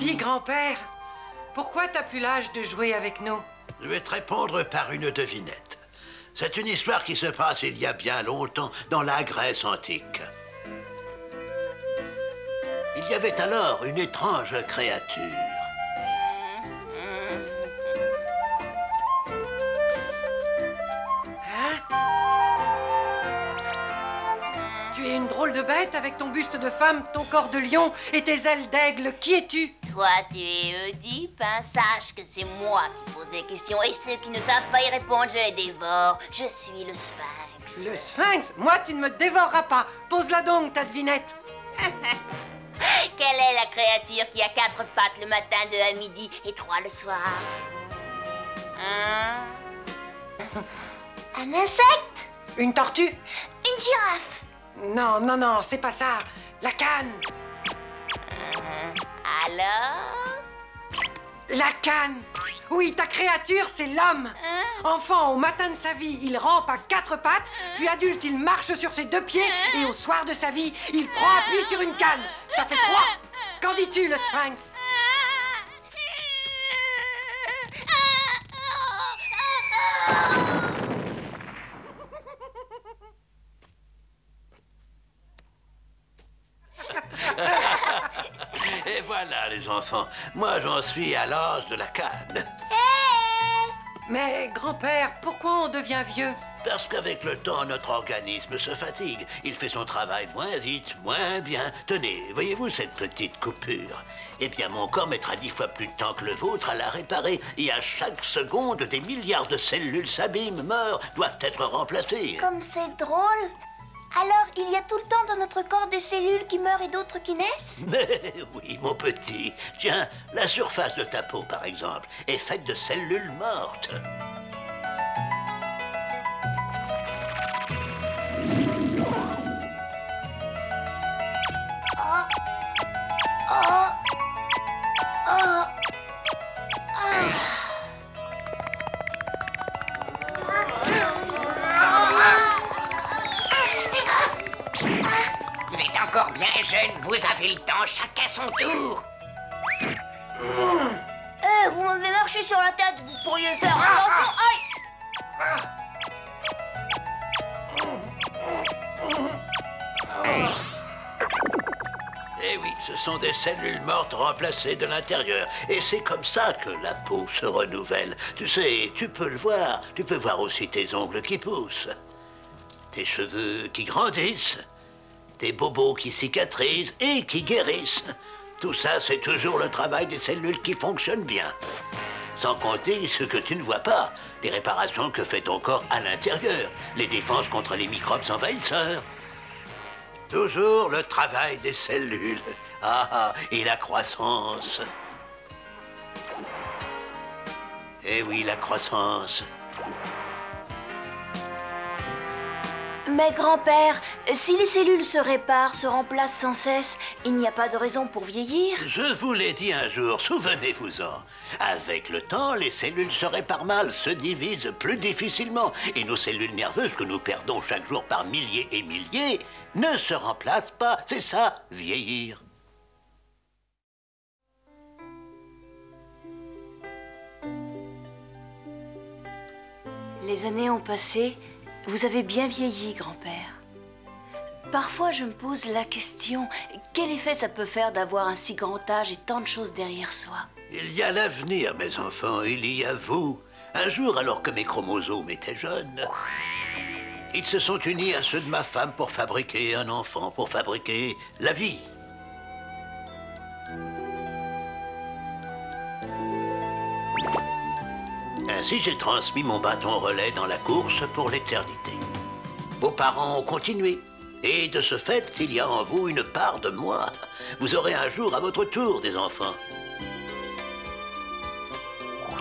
Dis, grand-père, pourquoi t'as plus l'âge de jouer avec nous? Je vais te répondre par une devinette. C'est une histoire qui se passe il y a bien longtemps dans la Grèce antique. Il y avait alors une étrange créature. Tu es une drôle de bête avec ton buste de femme, ton corps de lion et tes ailes d'aigle. Qui es-tu? Toi, tu es Oedipe, hein? Sache que c'est moi qui pose les questions et ceux qui ne savent pas y répondre, je les dévore. Je suis le Sphinx. Le Sphinx? Moi, tu ne me dévoreras pas. Pose-la donc, ta devinette. Quelle est la créature qui a 4 pattes le matin, 2 à midi et 3 le soir? Hein? Un insecte? Une tortue? Une girafe? Non, non, non, c'est pas ça. La canne. Alors? La canne. Oui, ta créature, c'est l'homme. Enfant, au matin de sa vie, il rampe à 4 pattes, puis adulte, il marche sur ses 2 pieds, et au soir de sa vie, il prend appui sur une canne. Ça fait 3. Qu'en dis-tu, le Sphinx? Et voilà, les enfants. Moi, j'en suis à l'âge de la canne. Mais, grand-père, pourquoi on devient vieux? Parce qu'avec le temps, notre organisme se fatigue. Il fait son travail moins vite, moins bien. Tenez, voyez-vous cette petite coupure? Eh bien, mon corps mettra 10 fois plus de temps que le vôtre à la réparer. Et à chaque seconde, des milliards de cellules s'abîment, meurent, doivent être remplacées. Comme c'est drôle. Alors, il y a tout le temps dans notre corps des cellules qui meurent et d'autres qui naissent? Mais oui, mon petit. Tiens, la surface de ta peau, par exemple, est faite de cellules mortes. Vous êtes encore bien jeune, vous avez le temps, chacun son tour. Vous m'avez marché sur la tête, vous pourriez faire attention. Aïe! Eh oui, ce sont des cellules mortes remplacées de l'intérieur. Et c'est comme ça que la peau se renouvelle. Tu sais, tu peux le voir. Tu peux voir aussi tes ongles qui poussent. Tes cheveux qui grandissent. Tes bobos qui cicatrisent et qui guérissent. Tout ça, c'est toujours le travail des cellules qui fonctionnent bien. Sans compter ce que tu ne vois pas. Les réparations que fait ton corps à l'intérieur. Les défenses contre les microbes envahisseurs. Toujours le travail des cellules. Et la croissance. Eh oui, la croissance. Mais grand-père, si les cellules se réparent, se remplacent sans cesse, il n'y a pas de raison pour vieillir? Je vous l'ai dit un jour, souvenez-vous-en. Avec le temps, les cellules se réparent mal, se divisent plus difficilement. Et nos cellules nerveuses que nous perdons chaque jour par milliers et milliers ne se remplacent pas. C'est ça, vieillir. Les années ont passé, vous avez bien vieilli, grand-père. Parfois, je me pose la question, quel effet ça peut faire d'avoir un si grand âge et tant de choses derrière soi? Il y a l'avenir, mes enfants, il y a vous. Un jour, alors que mes chromosomes étaient jeunes, ils se sont unis à ceux de ma femme pour fabriquer un enfant, pour fabriquer la vie. Ainsi, j'ai transmis mon bâton relais dans la course pour l'éternité. Vos parents ont continué. Et de ce fait, il y a en vous une part de moi. Vous aurez un jour à votre tour des enfants.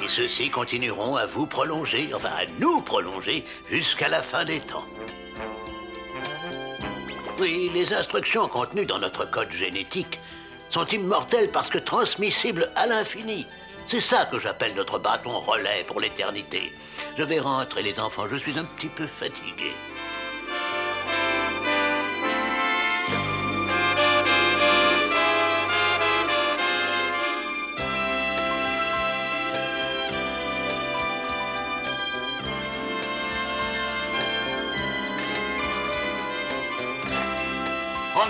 Et ceux-ci continueront à vous prolonger, enfin à nous prolonger, jusqu'à la fin des temps. Oui, les instructions contenues dans notre code génétique sont immortelles parce que transmissibles à l'infini. C'est ça que j'appelle notre bâton relais pour l'éternité. Je vais rentrer, les enfants, je suis un petit peu fatigué.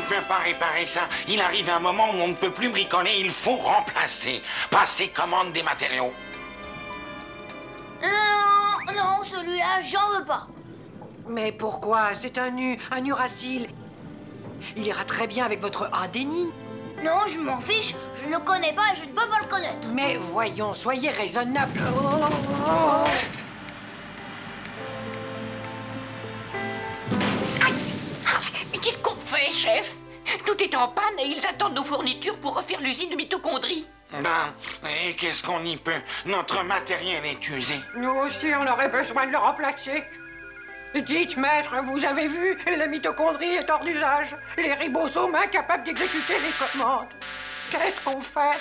ne peut pas réparer ça. Il arrive un moment où on ne peut plus bricoler, il faut remplacer. Passer commande des matériaux. Non, celui-là, j'en veux pas. Mais pourquoi? C'est un uracile. Il ira très bien avec votre adénine. Non, je m'en fiche, je ne le connais pas et je ne peux pas le connaître. Mais voyons, soyez raisonnable. Oh. Mais qu'est-ce qu'on fait, chef? Tout est en panne et ils attendent nos fournitures pour refaire l'usine de mitochondrie. Ben, et qu'est-ce qu'on y peut? Notre matériel est usé. Nous aussi, on aurait besoin de le remplacer. Dites, maître, vous avez vu, la mitochondrie est hors d'usage. Les ribosomes incapables d'exécuter les commandes. Qu'est-ce qu'on fait?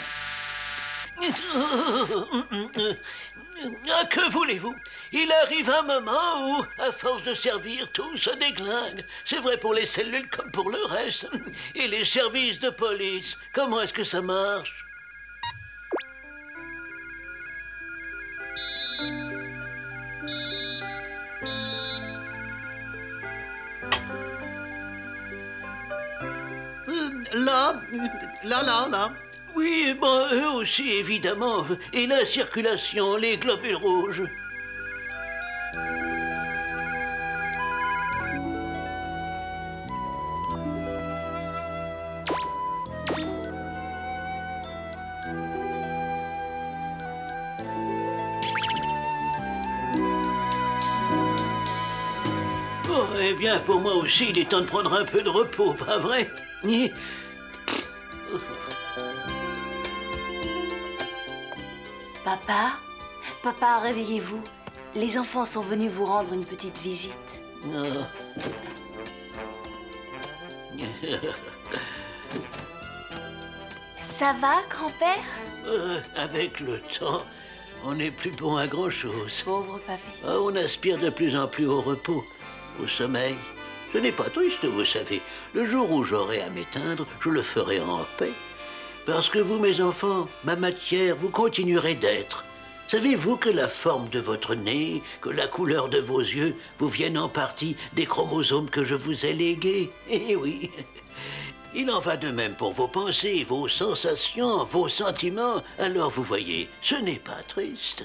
Ah, que voulez-vous? Il arrive un moment où, à force de servir, tout se déglingue. C'est vrai pour les cellules comme pour le reste. Et les services de police, comment est-ce que ça marche? Là. Oui, bon, eux aussi, évidemment. Et la circulation, les globules rouges. Oh, eh bien, pour moi aussi, il est temps de prendre un peu de repos, pas vrai? Papa, réveillez-vous. Les enfants sont venus vous rendre une petite visite. Ça va, grand-père? Avec le temps, on n'est plus bon à grand-chose. Pauvre papy. On aspire de plus en plus au repos, au sommeil. Ce n'est pas triste, vous savez. Le jour où j'aurai à m'éteindre, je le ferai en paix. Parce que vous, mes enfants, ma matière, vous continuerez d'être. Savez-vous que la forme de votre nez, que la couleur de vos yeux vous viennent en partie des chromosomes que je vous ai légués? Eh oui. Il en va de même pour vos pensées, vos sensations, vos sentiments. Alors vous voyez, ce n'est pas triste.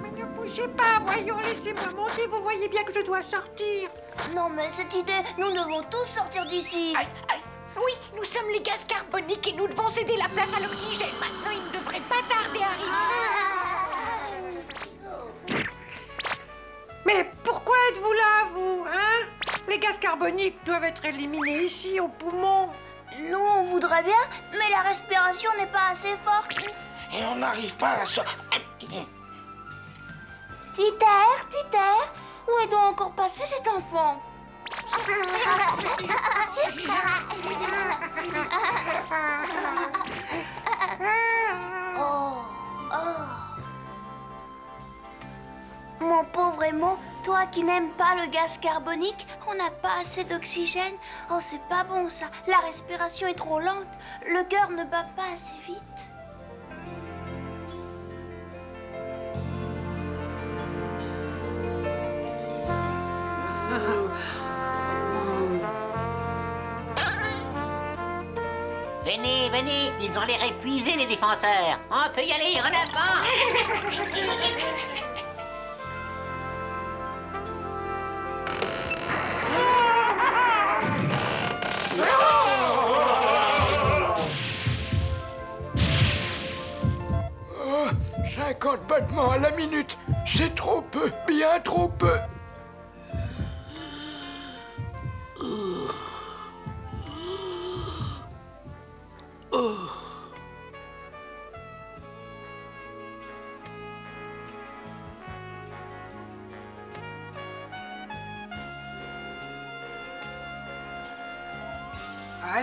Mais ne bougez pas, voyons, laissez-moi monter, vous voyez bien que je dois sortir. Non, mais cette idée, nous devons tous sortir d'ici. Aïe. Oui, nous sommes les gaz carboniques et nous devons céder la place à l'oxygène. Maintenant, il ne devrait pas tarder à arriver. Mais pourquoi êtes-vous là, vous, hein? Les gaz carboniques doivent être éliminés ici, aux poumons. Nous, on voudrait bien, mais la respiration n'est pas assez forte. Et on n'arrive pas à se... Titer, où est donc encore passé cet enfant? Mon pauvre Emo, toi qui n'aimes pas le gaz carbonique, on n'a pas assez d'oxygène. Oh, c'est pas bon ça. La respiration est trop lente. Le cœur ne bat pas assez vite. Venez, ils ont l'air épuisés, les défenseurs. On peut y aller, en avant. Oh, 50 battements à la minute, c'est trop peu, bien trop peu.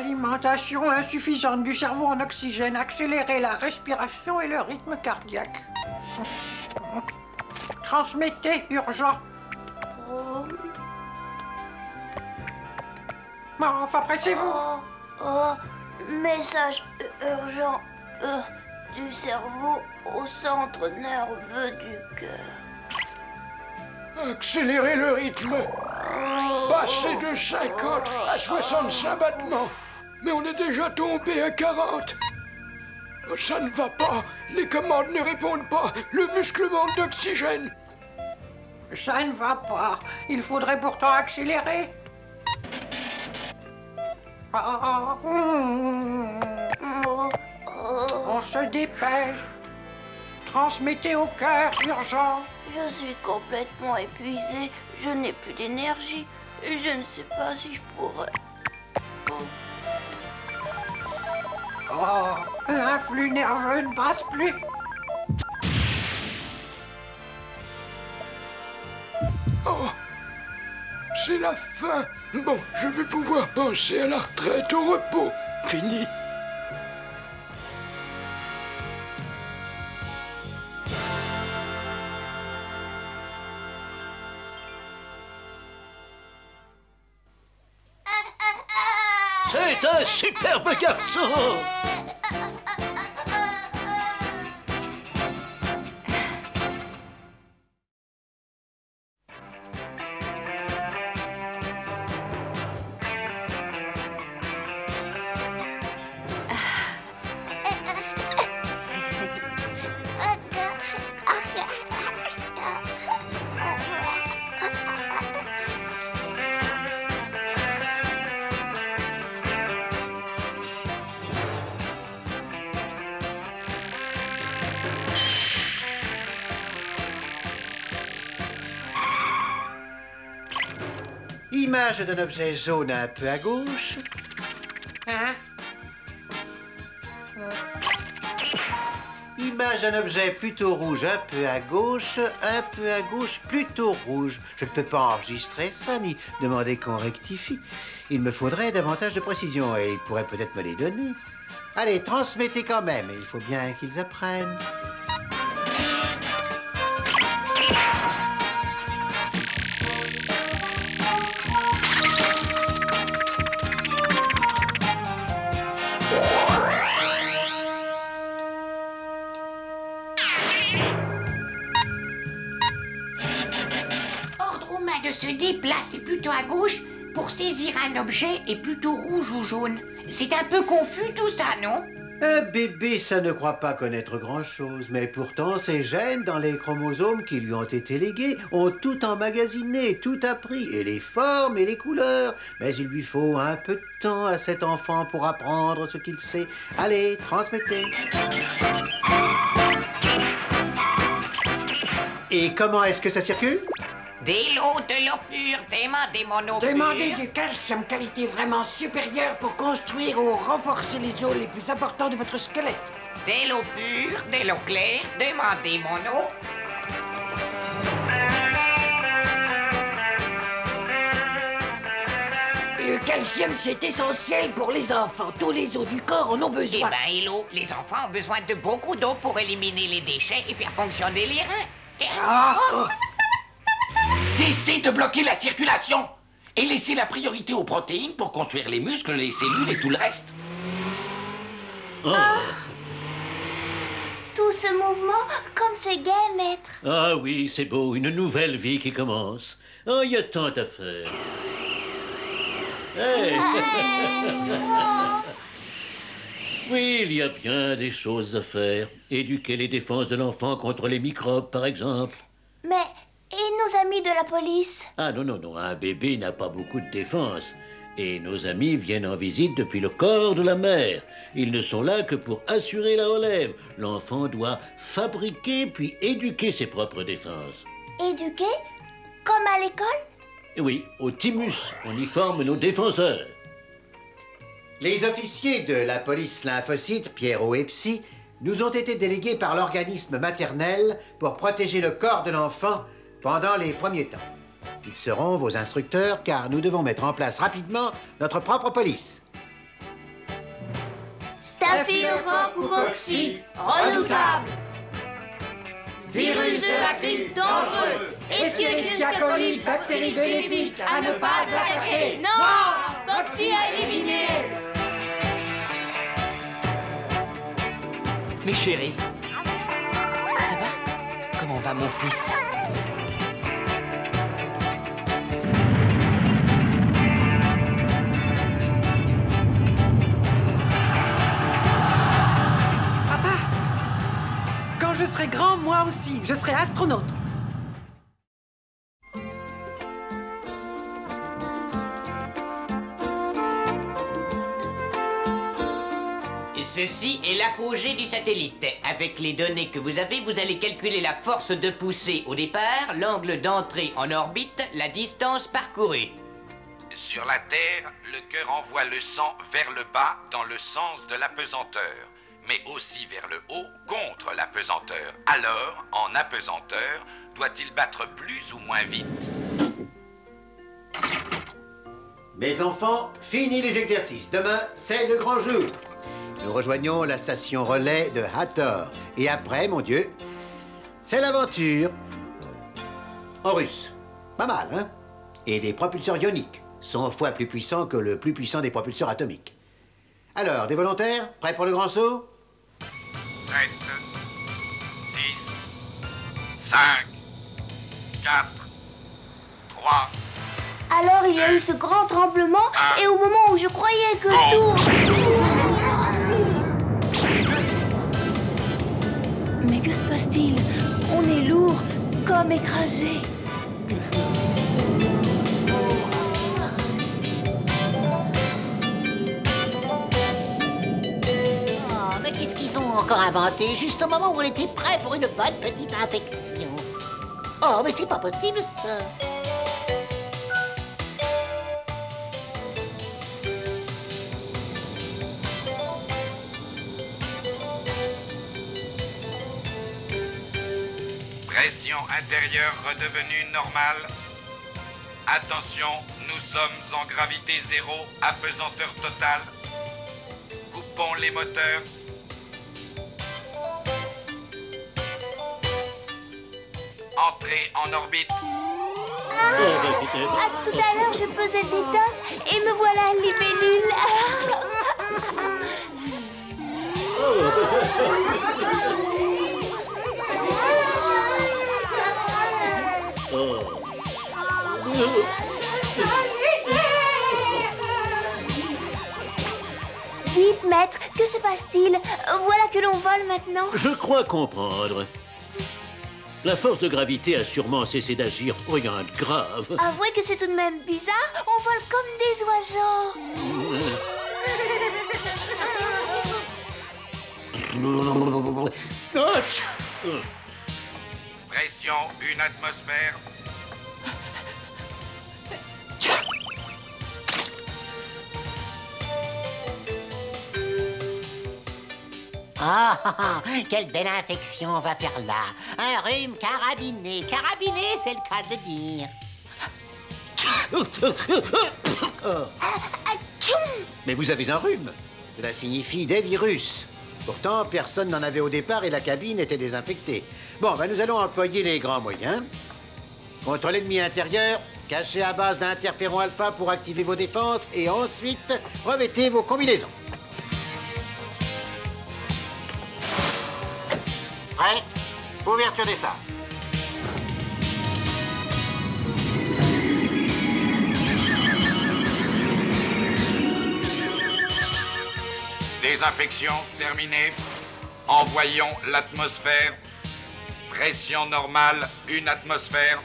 Alimentation insuffisante du cerveau en oxygène, accélérer la respiration et le rythme cardiaque. Transmettez, urgent. Bon, enfin, pressez-vous. Message urgent du cerveau au centre nerveux du cœur. Accélérez le rythme. Passez de 50 à 65 battements. Mais on est déjà tombé à 40. Ça ne va pas. Les commandes ne répondent pas. Le muscle manque d'oxygène. Ça ne va pas. Il faudrait pourtant accélérer. On se dépêche. Transmettez au cœur, urgent. Je suis complètement épuisée. Je n'ai plus d'énergie. Je ne sais pas si je pourrais. L'influx nerveux ne passe plus. Oh, c'est la fin. Bon, je vais pouvoir penser à la retraite, au repos. Fini. C'est un superbe garçon! Image d'un objet jaune un peu à gauche. Hein? Image d'un objet plutôt rouge un peu à gauche, plutôt rouge. Je ne peux pas enregistrer ça, ni demander qu'on rectifie. Il me faudrait davantage de précision et il pourrait peut-être me les donner. Allez, transmettez quand même, il faut bien qu'ils apprennent. Ordre aux mains de se déplacer plutôt à gauche pour saisir un objet et plutôt rouge ou jaune. C'est un peu confus tout ça, non? Un bébé, ça ne croit pas connaître grand-chose, mais pourtant ses gènes dans les chromosomes qui lui ont été légués ont tout emmagasiné, tout appris, et les formes et les couleurs. Mais il lui faut un peu de temps à cet enfant pour apprendre ce qu'il sait. Allez, transmettez. Et comment est-ce que ça circule? Des lots de l'eau pure, demandez mon eau Demandez pure. du calcium qualité vraiment supérieure pour construire ou renforcer les os les plus importants de votre squelette. De l'eau pure, de l'eau claire, demandez mon eau. Le calcium, c'est essentiel pour les enfants. Tous les os du corps en ont Eh besoin. ben, Hello, les enfants ont besoin de beaucoup d'eau pour éliminer les déchets et faire fonctionner les reins. Cessez de bloquer la circulation et laissez la priorité aux protéines pour construire les muscles, les cellules et tout le reste. Tout ce mouvement, comme c'est gai, maître. Ah oui, c'est beau, une nouvelle vie qui commence. Oh, il y a tant à faire. Hey. Oui, il y a bien des choses à faire. Éduquer les défenses de l'enfant contre les microbes, par exemple. Mais, et nos amis de la police? Ah non, non, non, un bébé n'a pas beaucoup de défense. Et nos amis viennent en visite depuis le corps de la mère. Ils ne sont là que pour assurer la relève. L'enfant doit fabriquer puis éduquer ses propres défenses. Éduqués? Comme à l'école? Et oui, au Timus, on y forme nos défenseurs. Les officiers de la police lymphocyte, Pierrot et Psy, nous ont été délégués par l'organisme maternel pour protéger le corps de l'enfant pendant les premiers temps. Ils seront vos instructeurs car nous devons mettre en place rapidement notre propre police. Staphylocoque ou cocci, redoutable. Virus de la grippe dangereux. Esquistocolie, bactéries bénéfiques à ne pas attaquer. Non, cocci à éliminer. Mes chéris, ça va? Comment va mon fils? Quand je serai grand, moi aussi, je serai astronaute. Ceci est l'apogée du satellite. Avec les données que vous avez, vous allez calculer la force de poussée au départ, l'angle d'entrée en orbite, la distance parcourue. Sur la Terre, le cœur envoie le sang vers le bas dans le sens de l'apesanteur, mais aussi vers le haut contre l'apesanteur. Alors, en apesanteur, doit-il battre plus ou moins vite? Mes enfants, fini les exercices. Demain, c'est le grand jour. Nous rejoignons la station relais de Hathor. Et après, mon Dieu, c'est l'aventure. En russe. Pas mal, hein? Et des propulseurs ioniques, 100 fois plus puissants que le plus puissant des propulseurs atomiques. Alors, des volontaires? Prêts pour le grand saut? 7, 6, 5, 4, 3... Alors il y a eu ce grand tremblement et au moment où je croyais que tout... Mais que se passe-t-il? On est lourd, comme écrasé. Oh, mais qu'est-ce qu'ils ont encore inventé juste au moment où on était prêt pour une bonne petite infection? Oh, mais c'est pas possible ça. Pression intérieure redevenue normale. Attention, nous sommes en gravité zéro, apesanteur totale. Coupons les moteurs. Entrée en orbite. Tout à l'heure, je pesais des tonnes et me voilà libellule. Vite, maître, que se passe-t-il? Voilà que l'on vole maintenant. Je crois comprendre. La force de gravité a sûrement cessé d'agir pour rien de grave. Avouez que c'est tout de même bizarre. On vole comme des oiseaux. Pression, une atmosphère. Ah, quelle belle infection on va faire là. Un rhume carabiné. Carabiné, c'est le cas de le dire. Mais vous avez un rhume. Cela signifie des virus. Pourtant, personne n'en avait au départ et la cabine était désinfectée. Bon, ben nous allons employer les grands moyens. Contre l'ennemi intérieur, cachez à base d'interféron alpha pour activer vos défenses et ensuite, revêtez vos combinaisons. Prêt? Ouverture des sables. Désinfection terminée. Envoyons l'atmosphère. Pression normale, une atmosphère.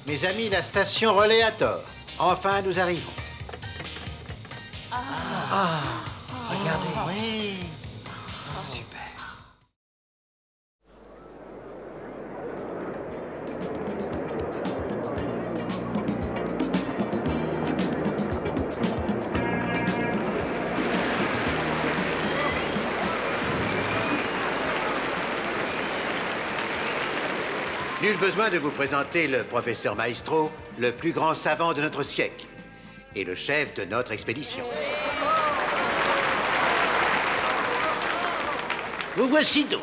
Mes amis, la station relais à tort. Enfin, nous arrivons. Regardez. Oui. Super. Nul besoin de vous présenter le professeur Maestro, le plus grand savant de notre siècle. et le chef de notre expédition. Vous voici donc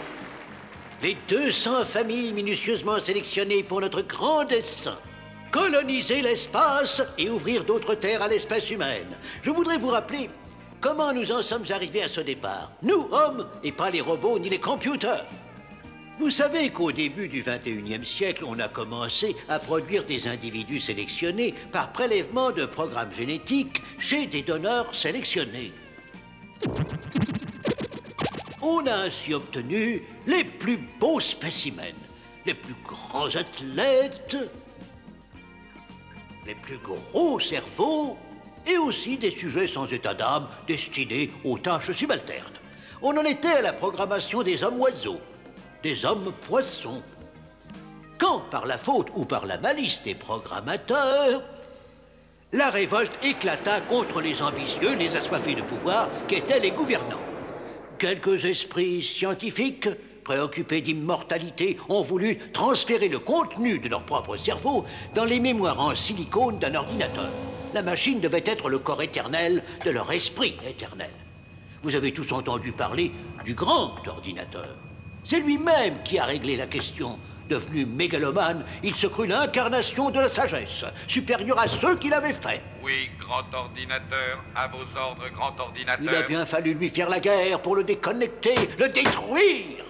les 200 familles minutieusement sélectionnées pour notre grand dessein. Coloniser l'espace et ouvrir d'autres terres à l'espèce humaine. Je voudrais vous rappeler comment nous en sommes arrivés à ce départ. Nous, hommes, et pas les robots ni les computers. Vous savez qu'au début du 21e siècle, on a commencé à produire des individus sélectionnés par prélèvement de programmes génétiques chez des donneurs sélectionnés. On a ainsi obtenu les plus beaux spécimens, les plus grands athlètes, les plus gros cerveaux et aussi des sujets sans état d'âme destinés aux tâches subalternes. On en était à la programmation des hommes-oiseaux, des hommes-poissons. Quand, par la faute ou par la malice des programmateurs, la révolte éclata contre les ambitieux, les assoiffés de pouvoir qu'étaient les gouvernants. Quelques esprits scientifiques, préoccupés d'immortalité, ont voulu transférer le contenu de leur propre cerveau dans les mémoires en silicone d'un ordinateur. La machine devait être le corps éternel de leur esprit éternel. Vous avez tous entendu parler du grand ordinateur. C'est lui-même qui a réglé la question. Devenu mégalomane, il se crut l'incarnation de la sagesse, supérieure à ceux qui l'avaient fait. Oui, grand ordinateur, à vos ordres, grand ordinateur. Il a bien fallu lui faire la guerre pour le déconnecter, le détruire.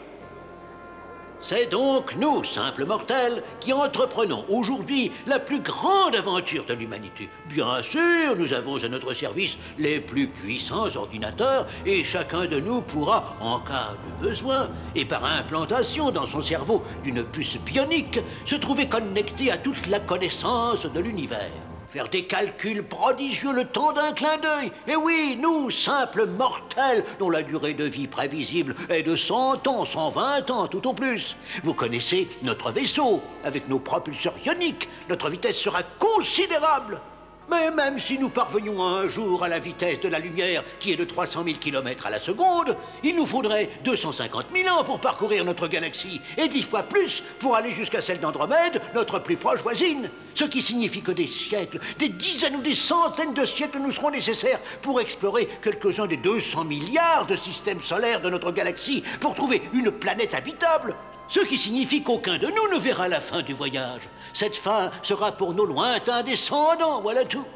C'est donc nous, simples mortels, qui entreprenons aujourd'hui la plus grande aventure de l'humanité. Bien sûr, nous avons à notre service les plus puissants ordinateurs et chacun de nous pourra, en cas de besoin, et par implantation dans son cerveau d'une puce bionique, se trouver connecté à toute la connaissance de l'univers. Faire des calculs prodigieux le temps d'un clin d'œil. Et oui, nous, simples mortels, dont la durée de vie prévisible est de 100 ans, 120 ans, tout au plus. Vous connaissez notre vaisseau, avec nos propulseurs ioniques. Notre vitesse sera considérable. Mais même si nous parvenions un jour à la vitesse de la lumière, qui est de 300 000 km à la seconde, il nous faudrait 250 000 ans pour parcourir notre galaxie, et 10 fois plus pour aller jusqu'à celle d'Andromède, notre plus proche voisine. Ce qui signifie que des siècles, des dizaines ou des centaines de siècles nous seront nécessaires pour explorer quelques-uns des 200 milliards de systèmes solaires de notre galaxie, pour trouver une planète habitable. Ce qui signifie qu'aucun de nous ne verra la fin du voyage. Cette fin sera pour nos lointains descendants, voilà tout.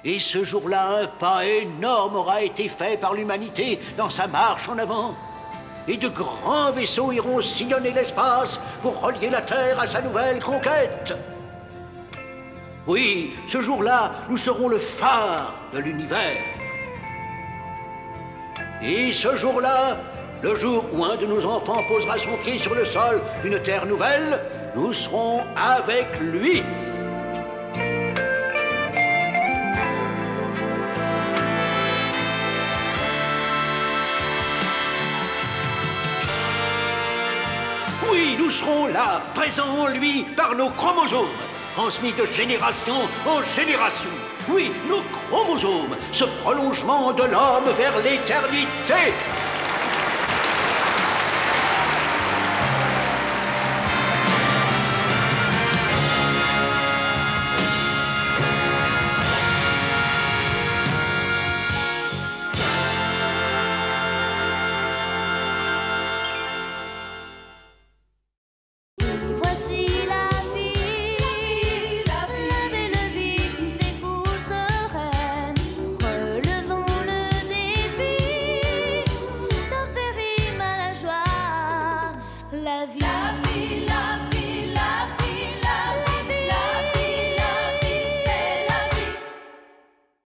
Et ce jour-là, un pas énorme aura été fait par l'humanité dans sa marche en avant. Et de grands vaisseaux iront sillonner l'espace pour relier la Terre à sa nouvelle conquête. Oui, ce jour-là, nous serons le phare de l'univers. Et ce jour-là, le jour où un de nos enfants posera son pied sur le sol d'une terre nouvelle, nous serons avec lui. Oui, nous serons là, présents en lui par nos chromosomes, transmis de génération en génération. Oui, nos chromosomes, ce prolongement de l'homme vers l'éternité. La vie, la vie.